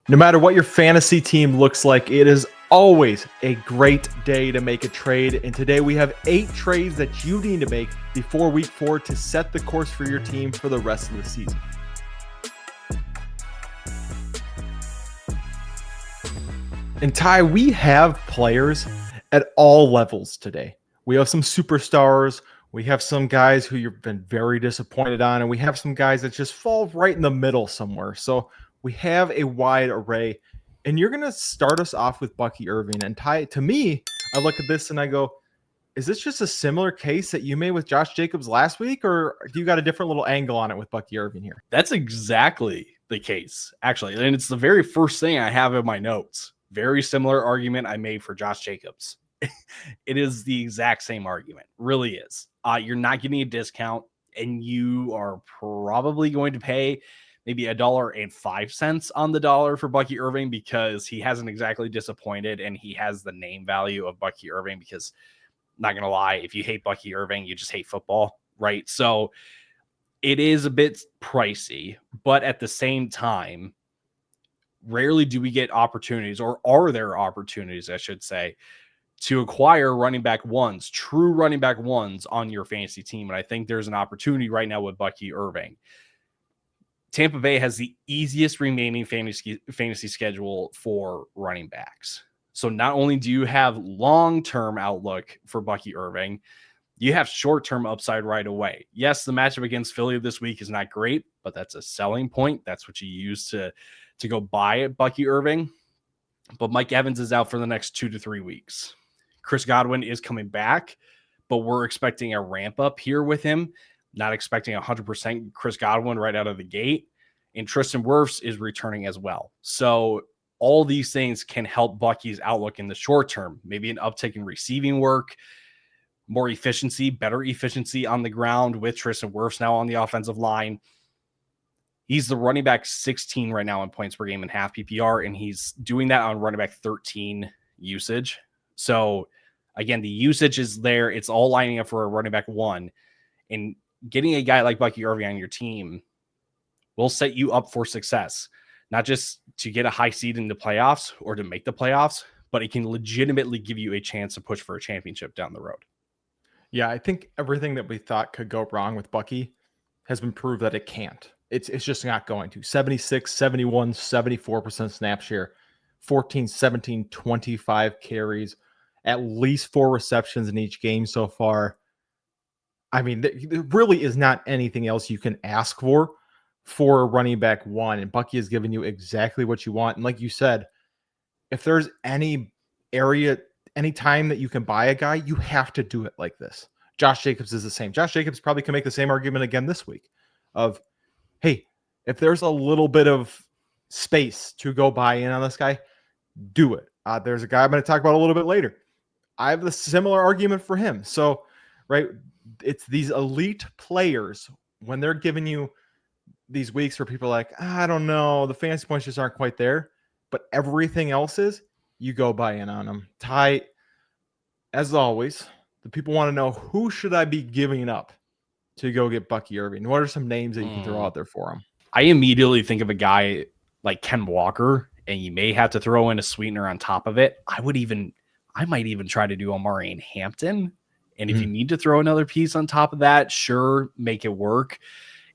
No matter what your fantasy team looks like, it is always a great day to make a trade. And today we have 8 trades that you need to make before week 4 to set the course for your team for the rest of the season. And Ty, we have players at all levels today. We have some superstars. We have some guys who you've been very disappointed on, and we have some guys that just fall right in the middle somewhere. So we have a wide array, and you're going to start us off with Bucky Irving. And Ty, to me, I look at this and I go, is this just a similar case that you made with Josh Jacobs last week, or do you got a different little angle on it with Bucky Irving here? That's exactly the case, actually. And it's the very first thing I have in my notes. Very similar argument I made for Josh Jacobs. It is the exact same argument. Really is. You're not getting a discount, and you are probably going to pay maybe $1.05 on the dollar for Bucky Irving because he hasn't exactly disappointed, and he has the name value of Bucky Irving because, not going to lie, if you hate Bucky Irving, you just hate football, right? So it is a bit pricey, but at the same time, rarely do we get opportunities, or are there opportunities, I should say, to acquire running back ones, true running back ones on your fantasy team. And I think there's an opportunity right now with Bucky Irving. Tampa Bay has the easiest remaining fantasy schedule for running backs. So not only do you have long-term outlook for Bucky Irving, you have short-term upside right away. Yes, the matchup against Philly this week is not great, but that's a selling point. That's what you use to go buy Bucky Irving. But Mike Evans is out for the next 2 to 3 weeks. Chris Godwin is coming back, but we're expecting a ramp up here with him. Not expecting 100% Chris Godwin right out of the gate. And Tristan Wirfs is returning as well. So all these things can help Bucky's outlook in the short term. Maybe an uptick in receiving work, more efficiency, better efficiency on the ground with Tristan Wirfs now on the offensive line. He's the running back 16 right now in points per game in half PPR, and he's doing that on running back 13 usage. So again, the usage is there. It's all lining up for a running back 1. And getting a guy like Bucky Irving on your team will set you up for success, not just to get a high seed in the playoffs or to make the playoffs, but it can legitimately give you a chance to push for a championship down the road. Yeah, I think everything that we thought could go wrong with Bucky has been proved that it can't. It's just not going to. 76, 71, 74% snap share, 14, 17, 25 carries, at least 4 receptions in each game so far. I mean, there really is not anything else you can ask for a running back 1. And Bucky has given you exactly what you want. And like you said, if there's any area, any time that you can buy a guy, you have to do it like this. Josh Jacobs is the same. Josh Jacobs probably can make the same argument again this week of, hey, if there's a little bit of space to go buy in on this guy, do it. There's a guy I'm going to talk about a little bit later. I have a similar argument for him. So, right, it's these elite players when they're giving you these weeks where people are like, I don't know, the fantasy points just aren't quite there, but everything else is, you go buy in on them. Ty, as always, the people want to know, who should I be giving up to go get Bucky Irving? What are some names that you can throw out there for him? I immediately think of a guy like Ken Walker, and you may have to throw in a sweetener on top of it. I might even try to do Amari and Hampton. And if you need to throw another piece on top of that, sure, make it work.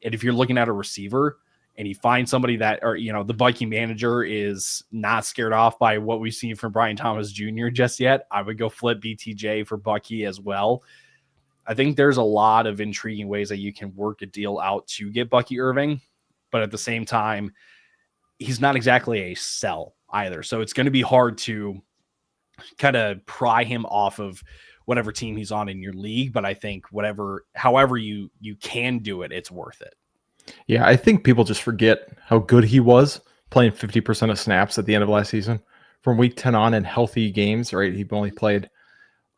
And if you're looking at a receiver and you find somebody that, or, the Bucky manager is not scared off by what we've seen from Brian Thomas Jr. just yet, I would go flip BTJ for Bucky as well. I think there's a lot of intriguing ways that you can work a deal out to get Bucky Irving, but at the same time, he's not exactly a sell either. So it's going to be hard to kind of pry him off of whatever team he's on in your league. But I think however you can do it, it's worth it. Yeah, I think people just forget how good he was playing 50% of snaps at the end of last season from week 10 on in healthy games, right? He only played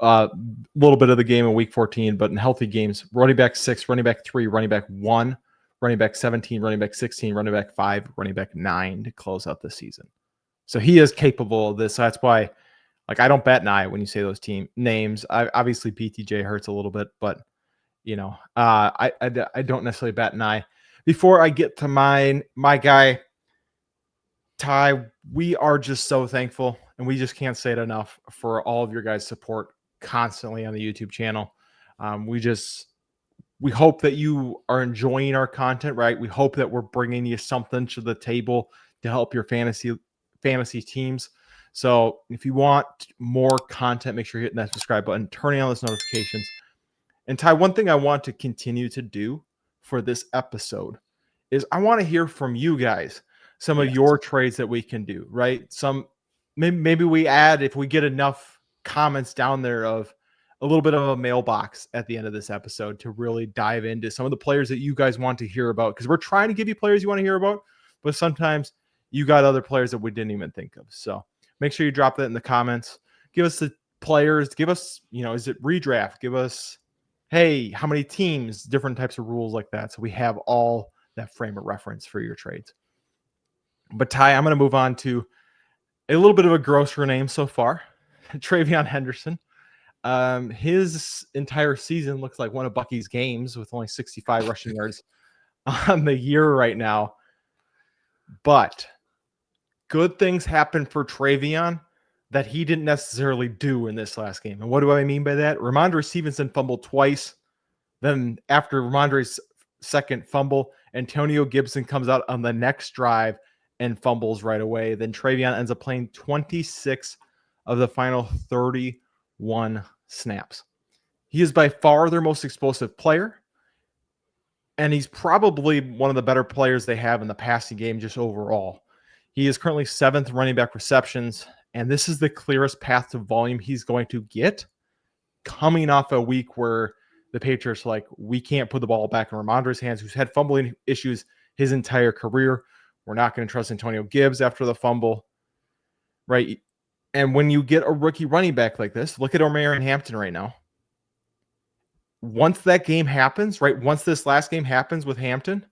a little bit of the game in week 14, but in healthy games, running back 6, running back 3, running back 1, running back 17, running back 16, running back 5, running back 9 to close out the season. So he is capable of this. So that's why, I don't bat an eye when you say those team names. Obviously, BTJ hurts a little bit, but I don't necessarily bat an eye. Before I get to my guy, Ty, we are just so thankful, and we just can't say it enough for all of your guys' support constantly on the YouTube channel. We hope that you are enjoying our content, right? We hope that we're bringing you something to the table to help your fantasy teams. So if you want more content, make sure you're hitting that subscribe button, turning on those notifications. And Ty, one thing I want to continue to do for this episode is I want to hear from you guys some of your trades that we can do, right? Maybe we add, if we get enough comments down there, of a little bit of a mailbox at the end of this episode to really dive into some of the players that you guys want to hear about, because we're trying to give you players you want to hear about, but sometimes you got other players that we didn't even think of. So make sure you drop that in the comments. Give us the players. Give us, is it redraft? Give us, hey, how many teams, different types of rules like that. So we have all that frame of reference for your trades. But Ty, I'm going to move on to a little bit of a grosser name so far, TreyVeon Henderson. His entire season looks like one of Bucky's games with only 65 rushing yards on the year right now. But good things happen for TreyVeon that he didn't necessarily do in this last game. And what do I mean by that? Ramondre Stevenson fumbled twice. Then after Ramondre's second fumble, Antonio Gibson comes out on the next drive and fumbles right away. Then TreyVeon ends up playing 26 of the final 31 snaps. He is by far their most explosive player, and he's probably one of the better players they have in the passing game just overall. He is currently 7th running back receptions, and this is the clearest path to volume he's going to get coming off a week where the Patriots are like, we can't put the ball back in Ramondre's hands, who's had fumbling issues his entire career. We're not going to trust Antonio Gibbs after the fumble, right? And when you get a rookie running back like this, look at Omarion Hampton right now. Once that game happens, right? Once this last game happens with Hampton,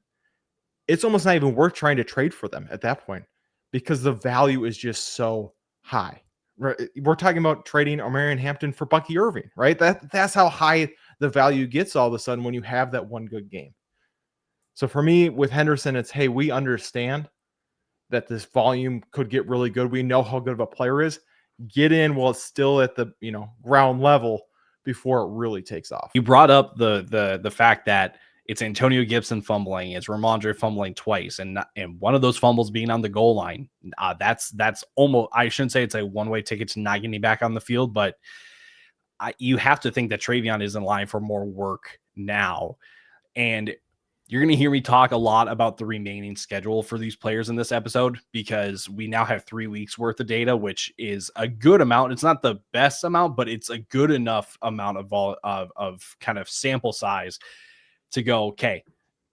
it's almost not even worth trying to trade for them at that point because the value is just so high. Right? We're talking about trading Omarion Hampton for Bucky Irving, right? That's how high the value gets all of a sudden when you have that one good game. So for me, with Henderson, it's, hey, we understand that this volume could get really good. We know how good of a player is. Get in while it's still at the ground level before it really takes off. You brought up the fact that it's Antonio Gibson fumbling, it's Ramondre fumbling twice, and one of those fumbles being on the goal line. That's almost, I shouldn't say it's a one-way ticket to not getting back on the field, but you have to think that TreyVeon is in line for more work now. And you're going to hear me talk a lot about the remaining schedule for these players in this episode, because we now have 3 weeks worth of data, which is a good amount. It's not the best amount, but it's a good enough amount of kind of sample size to go, okay,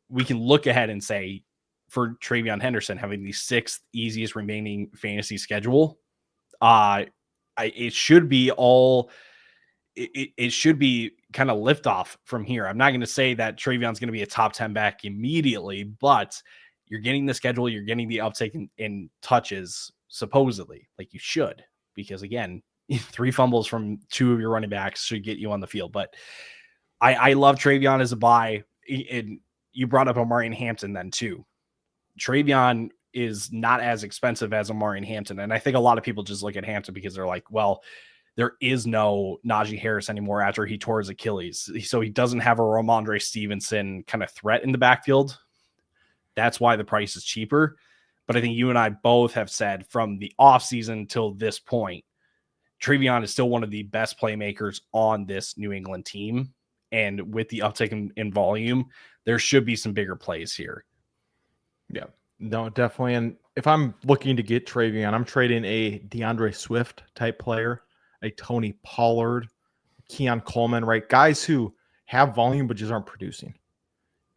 we can look ahead and say, for TreyVeon Henderson having the 6th easiest remaining fantasy schedule, it should be all. It should be kind of liftoff from here. I'm not going to say that TreyVeon's going to be a top 10 back immediately, but you're getting the schedule, you're getting the uptake in touches, supposedly, like you should, because again, 3 fumbles from 2 of your running backs should get you on the field. But I love TreyVeon as a buy. And you brought up Omarion Hampton then too. TreyVeon is not as expensive as Omarion Hampton. And I think a lot of people just look at Hampton because they're like, well, there is no Najee Harris anymore after he tore his Achilles. So he doesn't have a Ramondre Stevenson kind of threat in the backfield. That's why the price is cheaper. But I think you and I both have said from the offseason till this point, TreyVeon is still one of the best playmakers on this New England team. And with the uptick in volume, there should be some bigger plays here. Yeah, no, definitely. And if I'm looking to get TreyVeon, I'm trading a DeAndre Swift type player, a Tony Pollard, Keon Coleman, right? Guys who have volume but just aren't producing.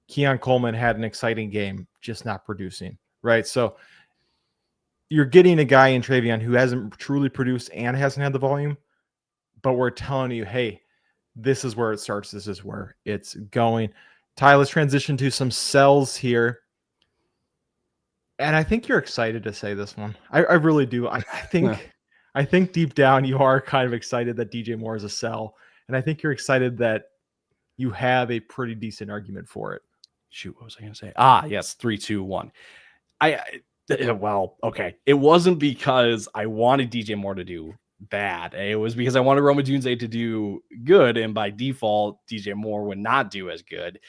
Keon Coleman had an exciting game, just not producing, right? So you're getting a guy in TreyVeon who hasn't truly produced and hasn't had the volume, but we're telling you, hey, this is where it starts. This is where it's going. Ty, let's transition to some sells here. And I think you're excited to say this one. I really do. I think I think deep down you are kind of excited that DJ Moore is a sell. And I think you're excited that you have a pretty decent argument for it. Shoot, what was I going to say? Yes, 3, 2, 1. Well, okay. It wasn't because I wanted DJ Moore to do bad. It was because I wanted Roma Dunze to do good, and by default, DJ Moore would not do as good.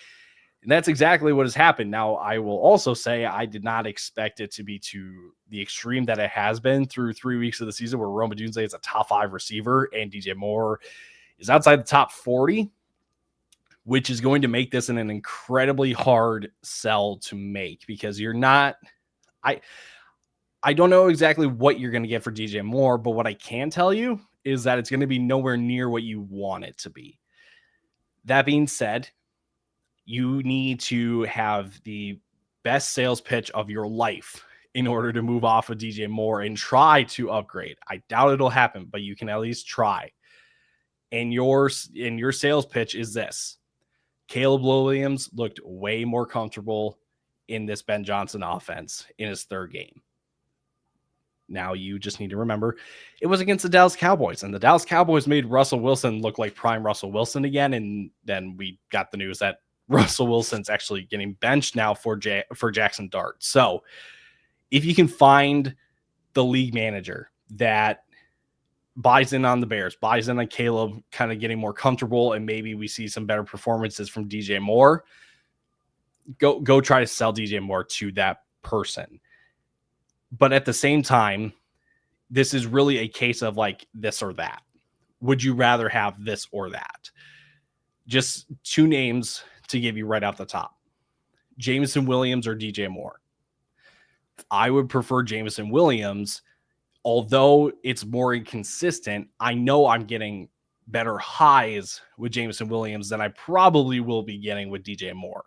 And that's exactly what has happened. Now, I will also say I did not expect it to be to the extreme that it has been through 3 weeks of the season, where Roma Dunze is a top 5 receiver and DJ Moore is outside the top 40, which is going to make this an incredibly hard sell to make, because you're not – I don't know exactly what you're going to get for DJ Moore, but what I can tell you is that it's going to be nowhere near what you want it to be. That being said, you need to have the best sales pitch of your life in order to move off of DJ Moore and try to upgrade. I doubt it'll happen, but you can at least try. And your sales pitch is this: Caleb Williams looked way more comfortable in this Ben Johnson offense in his third game. Now you just need to remember it was against the Dallas Cowboys, and the Dallas Cowboys made Russell Wilson look like prime Russell Wilson again. And then we got the news that Russell Wilson's actually getting benched now for Jackson Dart. So if you can find the league manager that buys in on the Bears, buys in on Caleb kind of getting more comfortable, and maybe we see some better performances from DJ Moore, go try to sell DJ Moore to that person. But at the same time, this is really a case of like this or that. Would you rather have this or that? Just two names to give you right off the top: Jameson Williams or DJ Moore. I would prefer Jameson Williams, although it's more inconsistent. I know I'm getting better highs with Jameson Williams than I probably will be getting with DJ Moore.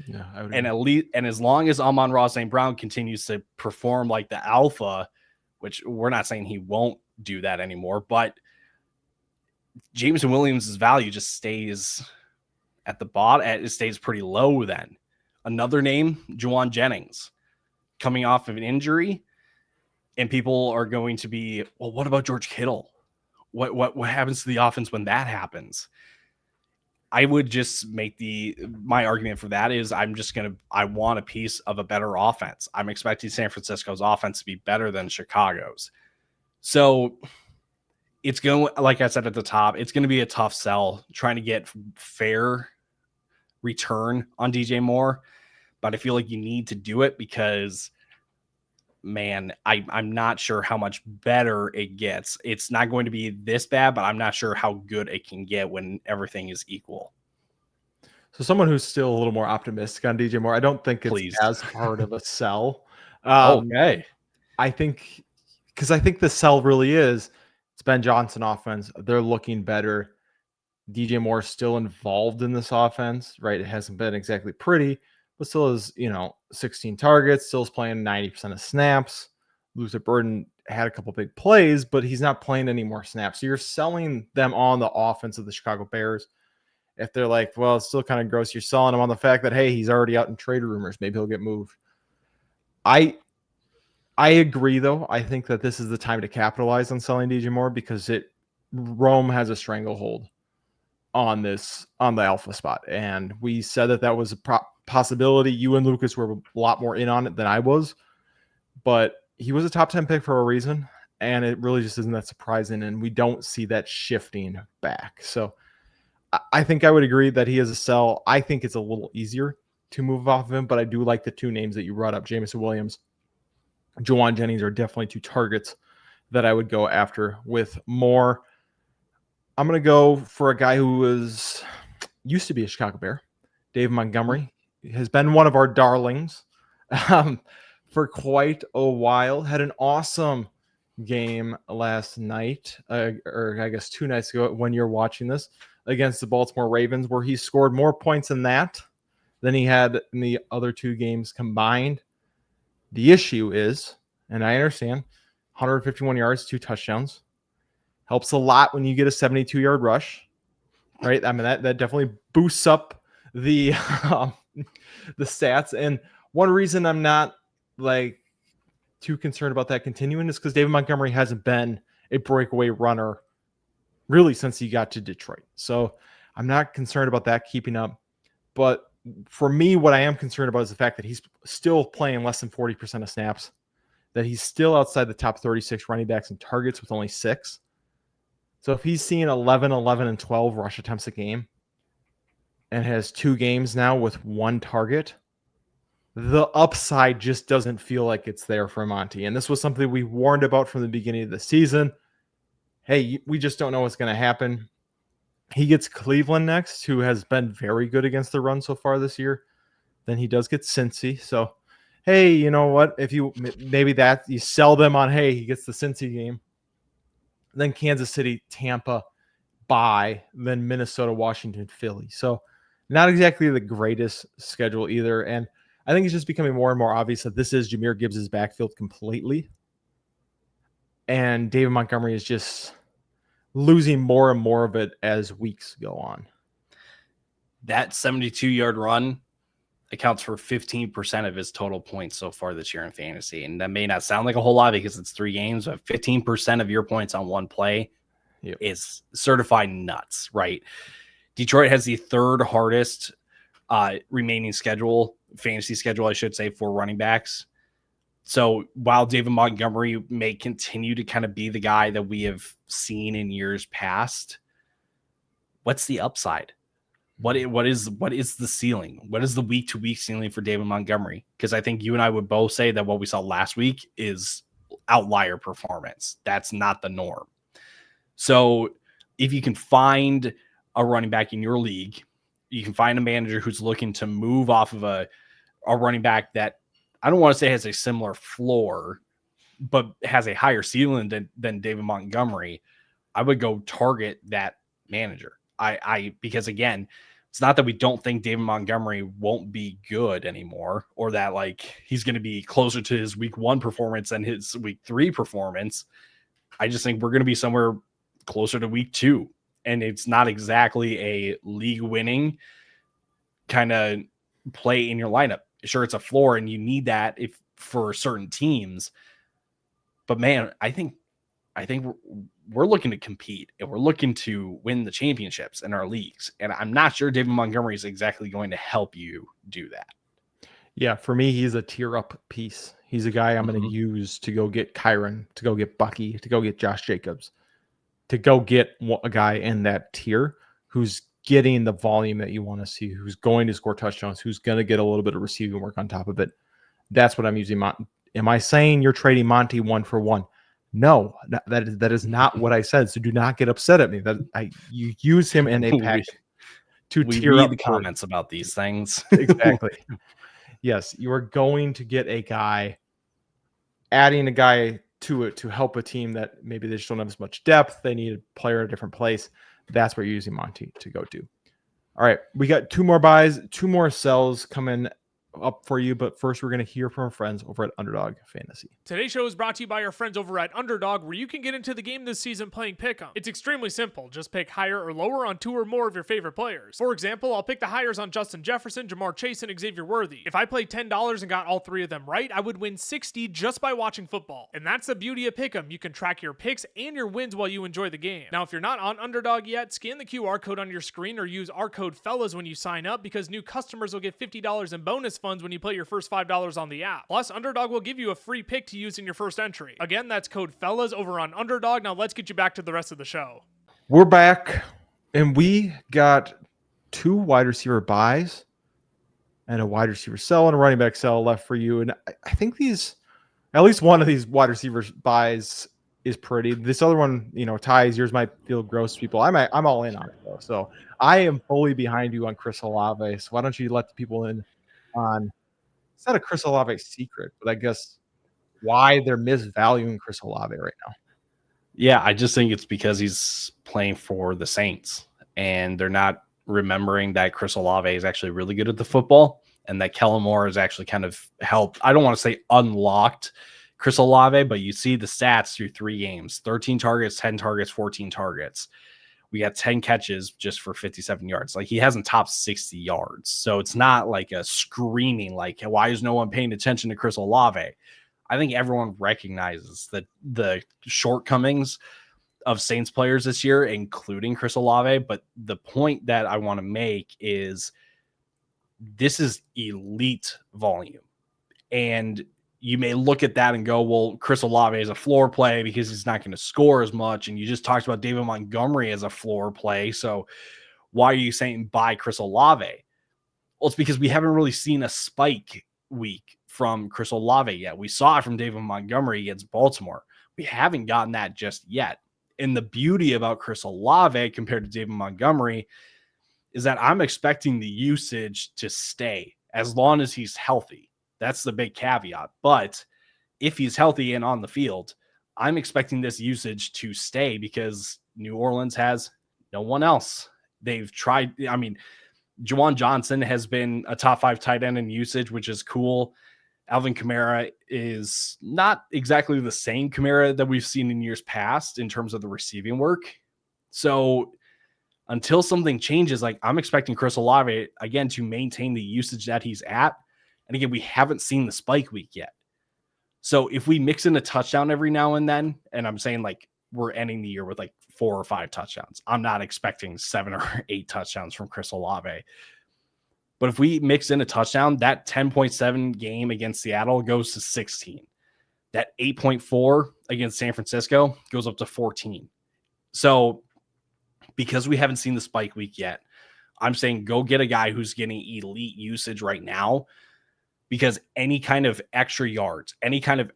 Yeah, and as long as Amon-Ra St. Brown continues to perform like the alpha, which we're not saying he won't do that anymore, but Jameson Williams' value just stays at the bottom. It stays pretty low then. Another name, Juwan Jennings, coming off of an injury, and people are going to be, well, what about George Kittle? What happens to the offense when that happens? I would just make my argument for that is I want a piece of a better offense. I'm expecting San Francisco's offense to be better than Chicago's. So it's going, like I said at the top, it's going to be a tough sell trying to get fair return on DJ Moore, but I feel like you need to do it because, man, I'm not sure how much better it gets. It's not going to be this bad, but I'm not sure how good it can get when everything is equal. So someone who's still a little more optimistic on DJ Moore, I don't think it's as hard of a sell. Okay. I think the sell really is it's Ben Johnson offense. They're looking better. DJ Moore still involved in this offense, right? It hasn't been exactly pretty, but still is, 16 targets, still is playing 90% of snaps. Luther Burden had a couple big plays, but he's not playing any more snaps. So you're selling them on the offense of the Chicago Bears. If they're like, well, it's still kind of gross, you're selling them on the fact that, hey, he's already out in trade rumors. Maybe he'll get moved. I agree, though. I think that this is the time to capitalize on selling DJ Moore because Rome has a stranglehold on the alpha spot. And we said that was a possibility. You and Lucas were a lot more in on it than I was, but he was a top 10 pick for a reason. And it really just isn't that surprising. And we don't see that shifting back. So I think I would agree that he is a sell. I think it's a little easier to move off of him, but I do like the two names that you brought up, Jameson Williams, Juwan Jennings are definitely two targets that I would go after with Moore. I'm going to go for a guy who used to be a Chicago Bear. Dave Montgomery has been one of our darlings for quite a while. Had an awesome game last night, or I guess 2 nights ago when you're watching this, against the Baltimore Ravens, where he scored more points than he had in the other 2 games combined. The issue is, and I understand, 151 yards, 2 touchdowns. Helps a lot when you get a 72-yard rush, right? I mean, that definitely boosts up the the stats. And one reason I'm not too concerned about that continuing is because David Montgomery hasn't been a breakaway runner really since he got to Detroit. So I'm not concerned about that keeping up. But for me, what I am concerned about is the fact that he's still playing less than 40% of snaps that he's still outside the top 36 running backs in targets with only 6. So if he's seeing 11, 11, and 12 rush attempts a game and has 2 games now with 1 target, the upside just doesn't feel like it's there for Monty. And this was something we warned about from the beginning of the season. Hey, we just don't know what's going to happen. He gets Cleveland next, who has been very good against the run so far this year. Then he does get Cincy. So, hey, you know what? If you maybe that you sell them on, hey, he gets the Cincy game. Then Kansas City, Tampa, bye. Then Minnesota, Washington, Philly. So, not exactly the greatest schedule either. And I think it's just becoming more and more obvious that this is Jahmyr Gibbs' backfield completely. And David Montgomery is just losing more and more of it as weeks go on. That 72-yard run accounts for 15% of his total points so far this year in fantasy. And that may not sound like a whole lot because it's 3 games, but 15% of your points on one play is certified nuts, right? Detroit has the 3rd hardest remaining fantasy schedule, I should say, for running backs. So while David Montgomery may continue to kind of be the guy that we have seen in years past, what's the upside? What is the ceiling? What is the week-to-week ceiling for David Montgomery? Because I think you and I would both say that what we saw last week is outlier performance. That's not the norm. So if you can find a running back in your league, you can find a manager who's looking to move off of a running back that I don't want to say has a similar floor, but has a higher ceiling than David Montgomery, I would go target that manager. Because again, it's not that we don't think David Montgomery won't be good anymore, or that like he's going to be closer to his week 1 performance than his week 3 performance. I just think we're going to be somewhere closer to week 2. And it's not exactly a league winning kind of play in your lineup. Sure, it's a floor and you need that for certain teams. But man, I think we're looking to compete and we're looking to win the championships in our leagues. And I'm not sure David Montgomery is exactly going to help you do that. Yeah, for me, he's a tier up piece. He's a guy I'm going to use to go get Kyron, to go get Bucky, to go get Josh Jacobs, to go get a guy in that tier who's getting the volume that you want to see, who's going to score touchdowns, who's going to get a little bit of receiving work on top of it. That's what I'm using. Am I saying you're trading Monty 1 for 1? No, that is not what I said. So do not get upset at me. You use him in a pack to tier read up the comments about these things. Exactly. Yes, you are going to get a guy, adding a guy to it to help a team that maybe they just don't have as much depth. They need a player in a different place. That's where you're using Monty to go to. All right, we got 2 more buys, 2 more sells coming up for you, but first we're going to hear from our friends over at Underdog Fantasy. Today's show is brought to you by our friends over at Underdog, where you can get into the game this season playing Pick'em. It's extremely simple. Just pick higher or lower on 2 or more of your favorite players. For example, I'll pick the highers on Justin Jefferson, Jamar Chase, and Xavier Worthy. If I played $10 and got all 3 of them right, I would win $60 just by watching football. And that's the beauty of Pick'em. You can track your picks and your wins while you enjoy the game. Now, if you're not on Underdog yet, scan the QR code on your screen or use our code FELLAS when you sign up, because new customers will get $50 in bonus funds when you play your first $5 on the app. Plus, Underdog will give you a free pick to use in your first entry. Again, that's code FELLAS over on Underdog. Now let's get you back to the rest of the show. We're back, and we got 2 wide receiver buys and a wide receiver sell and a running back sell left for you. And I think at least one of these wide receivers buys is pretty. This other one, ties. Yours might feel gross to people. I'm all in on it though. So I am fully behind you on Chris Olave. So why don't you let the people in on? It's not a Chris Olave secret, but I guess why they're misvaluing Chris Olave right now. Yeah, I just think it's because he's playing for the Saints, and they're not remembering that Chris Olave is actually really good at the football, and that Kellen Moore has actually kind of helped. I don't want to say unlocked Chris Olave, but you see the stats through 3 games: 13 targets, 10 targets, 14 targets. We got 10 catches just for 57 yards. Like, he hasn't topped 60 yards. So it's not like a screaming, like, why is no one paying attention to Chris Olave? I think everyone recognizes that the shortcomings of Saints players this year, including Chris Olave. But the point that I want to make is this is elite volume. And you may look at that and go, well, Chris Olave is a floor play because he's not going to score as much. And you just talked about David Montgomery as a floor play. So why are you saying buy Chris Olave? Well, it's because we haven't really seen a spike week from Chris Olave yet. We saw it from David Montgomery against Baltimore. We haven't gotten that just yet. And the beauty about Chris Olave compared to David Montgomery is that I'm expecting the usage to stay as long as he's healthy. That's the big caveat. But if he's healthy and on the field, I'm expecting this usage to stay because New Orleans has no one else. They've tried. I mean, Juwan Johnson has been a top 5 tight end in usage, which is cool. Alvin Kamara is not exactly the same Kamara that we've seen in years past in terms of the receiving work. So until something changes, like I'm expecting Chris Olave again to maintain the usage that he's at. And again, we haven't seen the spike week yet. So if we mix in a touchdown every now and then, and I'm saying like we're ending the year with like 4 or 5 touchdowns, I'm not expecting 7 or 8 touchdowns from Chris Olave. But if we mix in a touchdown, that 10.7 game against Seattle goes to 16. That 8.4 against San Francisco goes up to 14. So because we haven't seen the spike week yet, I'm saying go get a guy who's getting elite usage right now, because any kind of extra yards, any kind of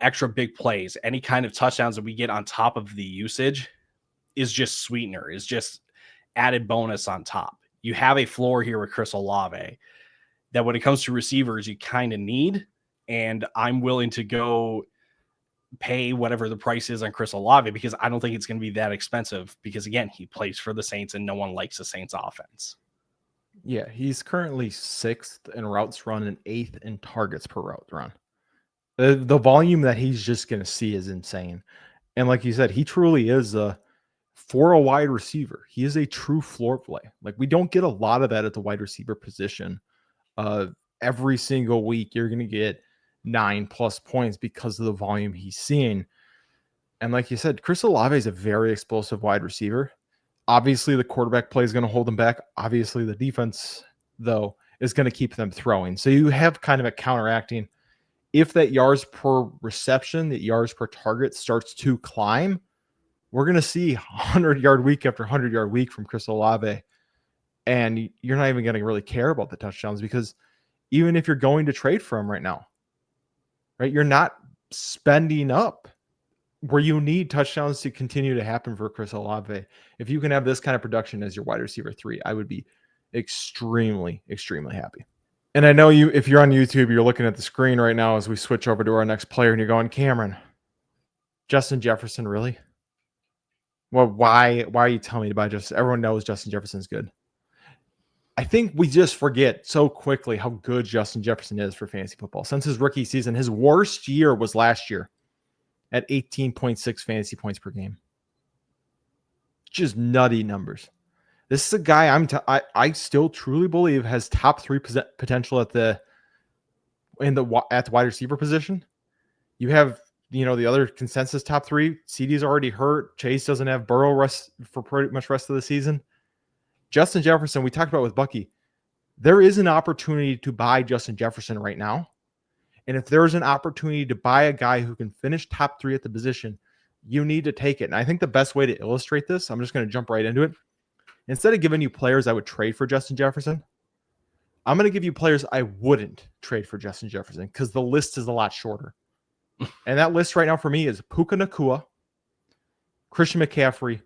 extra big plays, any kind of touchdowns that we get on top of the usage is just sweetener, is just added bonus on top. You have a floor here with Chris Olave that when it comes to receivers, you kind of need, and I'm willing to go pay whatever the price is on Chris Olave because I don't think it's going to be that expensive because, again, he plays for the Saints and no one likes the Saints offense. Yeah, he's currently 6th in routes run and 8th in targets per route run. The volume that he's just going to see is insane. And like you said, he truly is for a wide receiver. He is a true floor play. Like we don't get a lot of that at the wide receiver position. Every single week, you're going to get 9+ points because of the volume he's seeing. And like you said, Chris Olave is a very explosive wide receiver. Obviously, the quarterback play is going to hold them back. Obviously, the defense, though, is going to keep them throwing. So you have kind of a counteracting. If that yards per reception, that yards per target starts to climb, we're going to see 100-yard week after 100-yard week from Chris Olave. And you're not even going to really care about the touchdowns because even if you're going to trade for him right now, right, you're not spending up where you need touchdowns to continue to happen for Chris Olave. If you can have this kind of production as your wide receiver 3, I would be extremely, extremely happy. And I know you, if you're on YouTube, you're looking at the screen right now as we switch over to our next player and you're going, Cameron, Justin Jefferson, really? Well, why are you telling me to buy Justin? Everyone knows Justin Jefferson's good. I think we just forget so quickly how good Justin Jefferson is for fantasy football. Since his rookie season, his worst year was last year at 18.6 fantasy points per game. Just nutty numbers. This is a guy I still truly believe has top 3 potential at the wide receiver position. You have, the other consensus top 3. CD's already hurt. Chase doesn't have Burrow rest for pretty much rest of the season. Justin Jefferson, we talked about with Bucky. There is an opportunity to buy Justin Jefferson right now. And if there's an opportunity to buy a guy who can finish top 3 at the position, you need to take it. And I think the best way to illustrate this, I'm just going to jump right into it. Instead of giving you players I would trade for Justin Jefferson, I'm going to give you players I wouldn't trade for Justin Jefferson because the list is a lot shorter. And that list right now for me is Puka Nacua, Christian McCaffrey,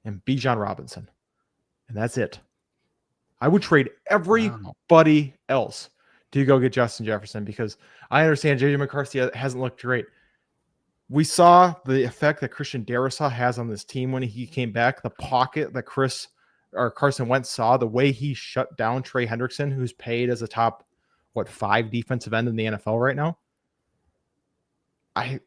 and Bijan Robinson. And that's it. I would trade everybody else to go get Justin Jefferson because I understand J.J. McCarthy hasn't looked great. We saw the effect that Christian Darrisaw has on this team when he came back, the pocket that Carson Wentz saw, the way he shut down Trey Hendrickson, who's paid as a top, 5 defensive end in the NFL right now. I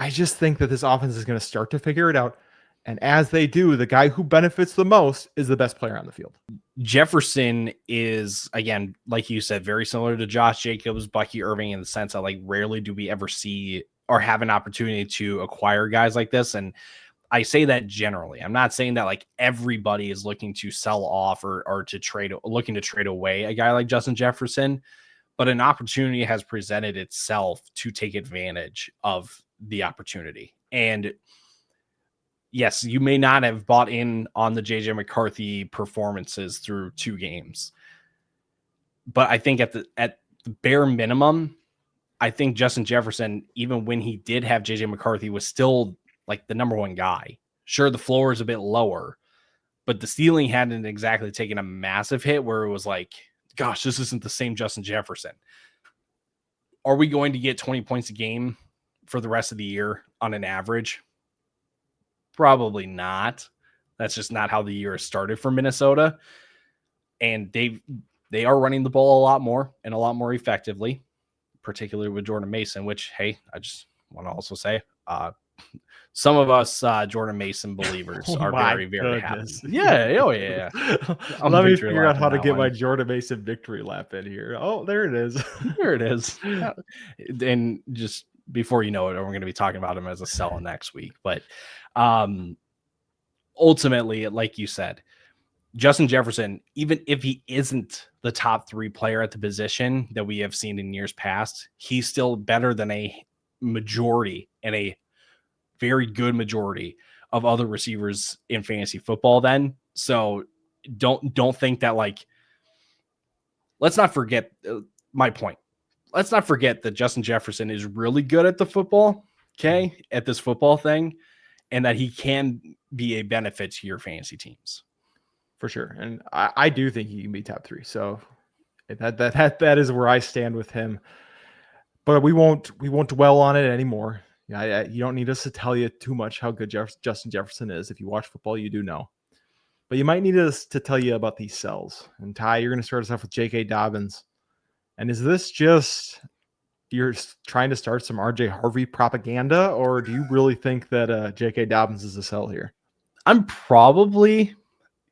just think that this offense is going to start to figure it out. And as they do, the guy who benefits the most is the best player on the field. Jefferson is, again, like you said, very similar to Josh Jacobs, Bucky Irving, in the sense that rarely do we ever see or have an opportunity to acquire guys like this. And I say that generally. I'm not saying that everybody is looking to sell off or to trade, looking to trade away a guy like Justin Jefferson. but an opportunity has presented itself to take advantage of the opportunity. And yes, you may not have bought in on the JJ McCarthy performances through 2 games, but I think at the bare minimum, I think Justin Jefferson, even when he did have JJ McCarthy, was still like the number 1 guy. Sure, the floor is a bit lower, but the ceiling hadn't exactly taken a massive hit where it was like, gosh, this isn't the same Justin Jefferson. Are we going to get 20 points a game for the rest of the year on an average? Probably not. That's just not how the year has started for Minnesota. And they are running the ball a lot more and a lot more effectively, particularly with Jordan Mason, which, hey, I just want to also say, some of us Jordan Mason believers are very, very happy. Yeah. Oh, yeah. Let me figure out how to get my Jordan Mason victory lap in here. Oh, there it is. There it is. And just before you know it, we're going to be talking about him as a sell next week. But ultimately, like you said, Justin Jefferson, even if he isn't the top 3 player at the position that we have seen in years past, he's still better than a majority and a very good majority of other receivers in fantasy football then. So don't think that, like, let's not forget my point. Let's not forget that Justin Jefferson is really good at the football, okay, at this football thing, and that he can be a benefit to your fantasy teams. For sure. And I do think he can be top 3. So that is where I stand with him. But we won't dwell on it anymore. Yeah, you don't need us to tell you too much how good Justin Jefferson is. If you watch football, you do know. But you might need us to tell you about these sells. And Ty, you're going to start us off with J.K. Dobbins. And is this just you're trying to start some R.J. Harvey propaganda, or do you really think that J.K. Dobbins is a sell here? I'm probably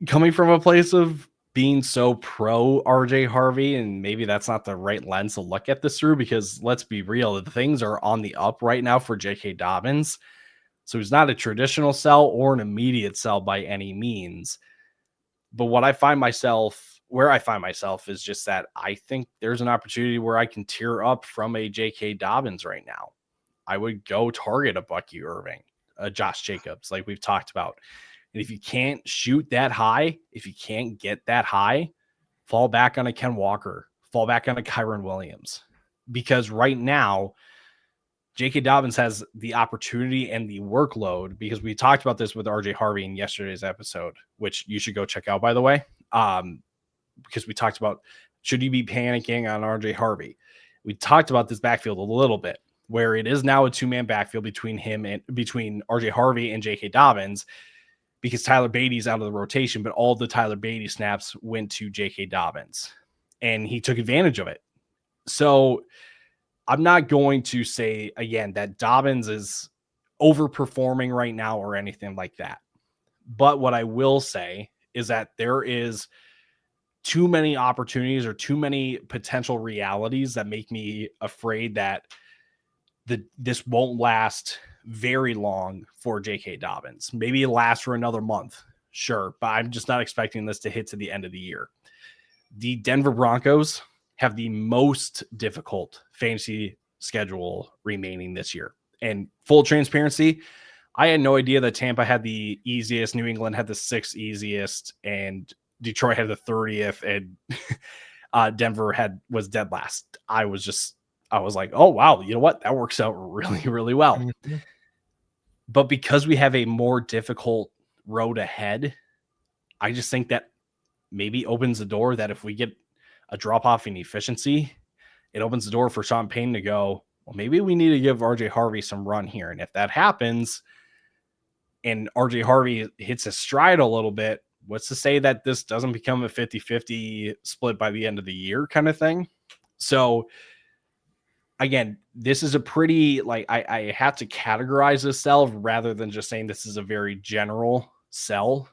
coming from a place of being so pro RJ Harvey, and maybe that's not the right lens to look at this through, because let's be real, the things are on the up right now for J.K. Dobbins. So he's not a traditional sell or an immediate sell by any means. But where I find myself is just that I think there's an opportunity where I can tear up from a J.K. Dobbins right now. I would go target a Bucky Irving, a Josh Jacobs, like we've talked about. And if you can't shoot that high, if you can't get that high, fall back on a Ken Walker, fall back on a Kyron Williams. Because right now, J.K. Dobbins has the opportunity and the workload, because we talked about this with RJ Harvey in yesterday's episode, which you should go check out, by the way, because we talked about, should you be panicking on RJ Harvey? We talked about this backfield a little bit, where it is now a 2-man backfield between RJ Harvey and J.K. Dobbins, because Tyler Beatty's out of the rotation, but all the Tyler Beatty snaps went to J.K. Dobbins, and he took advantage of it. So I'm not going to say, again, that Dobbins is overperforming right now or anything like that. But what I will say is that there is too many opportunities or too many potential realities that make me afraid that this won't last very long for J.K. Dobbins. Maybe it lasts for another month. Sure. But I'm just not expecting this to hit to the end of the year. The Denver Broncos have the most difficult fantasy schedule remaining this year. And full transparency, I had no idea that Tampa had the easiest, New England had the 6th easiest, and Detroit had the 30th, and Denver was dead last. I was like, oh, wow, you know what? That works out really, really well. Mm-hmm. But because we have a more difficult road ahead, I just think that maybe opens the door that if we get a drop-off in efficiency, it opens the door for Sean Payton to go, well, maybe we need to give RJ Harvey some run here. And if that happens and RJ Harvey hits his stride a little bit, what's to say that this doesn't become a 50-50 split by the end of the year kind of thing? So again, this is a pretty, like, I have to categorize this sell rather than just saying this is a very general sell.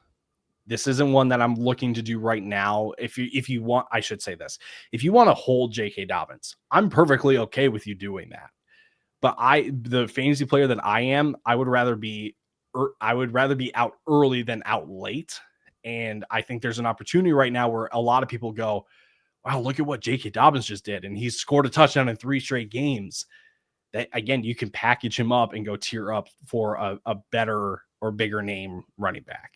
This isn't one that I'm looking to do right now. If you want, I should say this. If you want to hold J.K. Dobbins, I'm perfectly okay with you doing that. But the fantasy player that I am, I would rather be out early than out late. And I think there's an opportunity right now where a lot of people go, wow, look at what J.K. Dobbins just did. And he's scored a touchdown in 3 straight games. That, again, you can package him up and go tier up for a better or bigger name running back.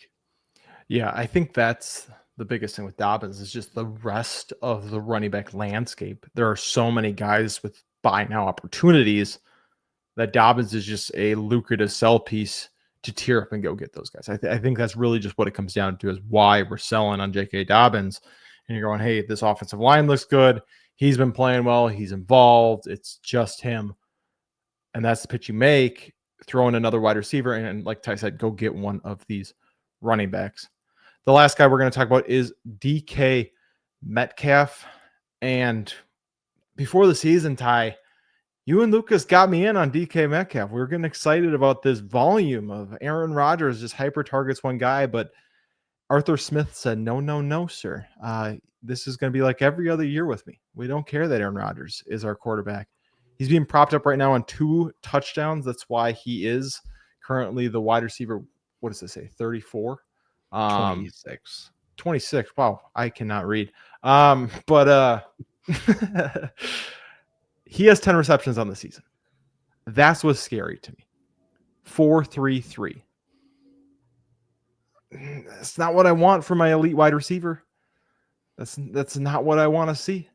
Yeah, I think that's the biggest thing with Dobbins is just the rest of the running back landscape. There are so many guys with buy now opportunities that Dobbins is just a lucrative sell piece to tier up and go get those guys. I think that's really just what it comes down to is why we're selling on J.K. Dobbins. And you're going, hey, this offensive line looks good. He's been playing well. He's involved. It's just him. And that's the pitch you make. Throw in another wide receiver. And like Ty said, go get one of these running backs. The last guy we're going to talk about is DK Metcalf. And before the season, Ty, you and Lucas got me in on DK Metcalf. We were getting excited about this volume of Aaron Rodgers just hyper targets one guy, but Arthur Smith said, no, sir. This is going to be like every other year with me. We don't care that Aaron Rodgers is our quarterback. He's being propped up right now on 2 touchdowns. That's why he is currently the wide receiver. What does it say? 34? 26. 26. Wow, I cannot read. But he has 10 receptions on the season. That's what's scary to me. 4.33. That's not what I want for my elite wide receiver. That's not what I want to see.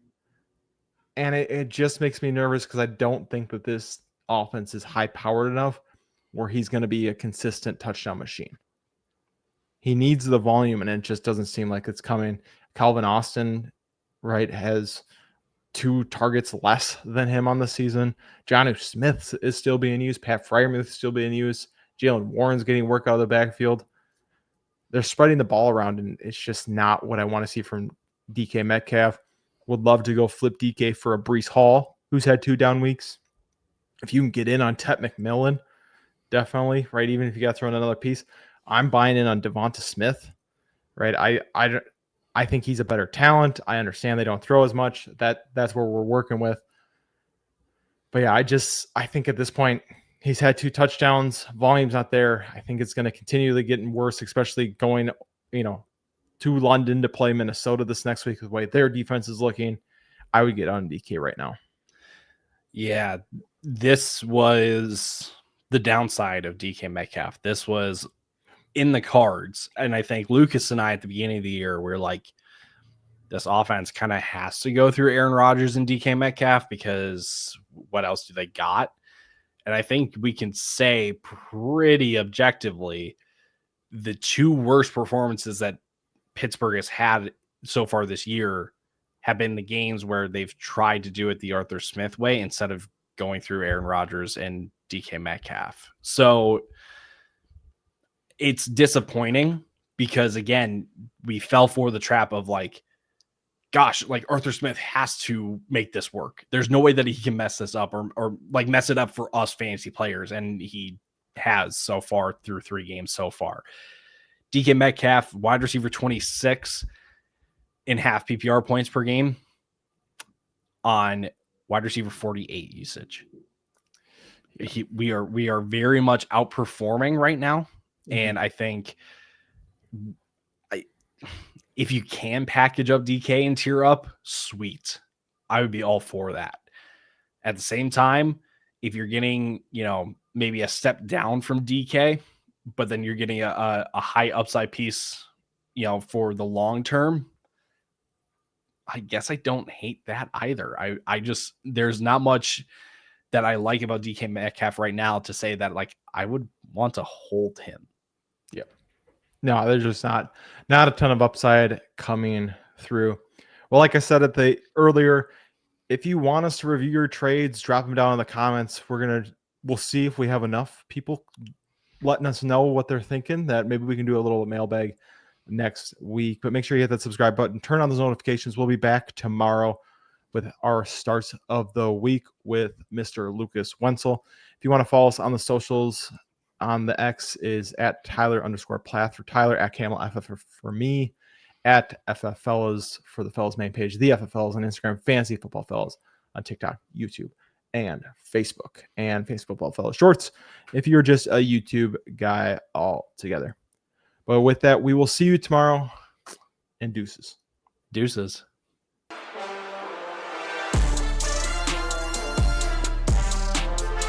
And it just makes me nervous because I don't think that this offense is high-powered enough where he's going to be a consistent touchdown machine. He needs the volume, and it just doesn't seem like it's coming. Calvin Austin, right, has 2 targets less than him on the season. Jonnu Smith is still being used. Pat Freiermuth is still being used. Jalen Warren's getting work out of the backfield. They're spreading the ball around, and it's just not what I want to see from DK Metcalf. Would love to go flip DK for a Breece Hall, who's had 2 down weeks. If you can get in on Tet McMillan, definitely, right? Even if you got to throw in another piece. I'm buying in on Devonta Smith, right? I think he's a better talent. I understand they don't throw as much. That's where we're working with. But yeah, I think at this point, he's had 2 touchdowns. Volume's not there. I think it's going to continually getting worse, especially going, to London to play Minnesota this next week with the way their defense is looking. I would get on DK right now. Yeah, this was the downside of DK Metcalf. This was in the cards. And I think Lucas and I at the beginning of the year, we're like, this offense kind of has to go through Aaron Rodgers and DK Metcalf because what else do they got? And I think we can say pretty objectively the 2 worst performances that Pittsburgh has had so far this year have been the games where they've tried to do it the Arthur Smith way instead of going through Aaron Rodgers and DK Metcalf. So it's disappointing because, again, we fell for the trap of like, gosh, like Arthur Smith has to make this work. There's no way that he can mess this up or like mess it up for us fantasy players. And he has so far through 3 games so far. DK Metcalf, wide receiver 26 in half PPR points per game on wide receiver 48 usage. We are very much outperforming right now. And I think if you can package up DK and tier up, sweet. I would be all for that. At the same time, if you're getting, maybe a step down from DK, but then you're getting a high upside piece, for the long term, I guess I don't hate that either. I just, there's not much that I like about DK Metcalf right now to say that like I would want to hold him. Yep. No, there's just not a ton of upside coming through. Well, like I said earlier, if you want us to review your trades, drop them down in the comments. We'll see if we have enough people letting us know what they're thinking that maybe we can do a little mailbag next week. But make sure you hit that subscribe button, turn on those notifications. We'll be back tomorrow with our starts of the week with Mr. Lucas Wenzel. If you want to follow us on the socials, on the X is at Tyler_Plath for Tyler, at Camel FF for me, at FF Fellas for the Fellas main page, the FF Fellas on Instagram, Fantasy Football Fellas on TikTok, YouTube, and Facebook, and Facebook Football Fellas Shorts if you're just a YouTube guy all together. But with that, we will see you tomorrow, and deuces. Deuces.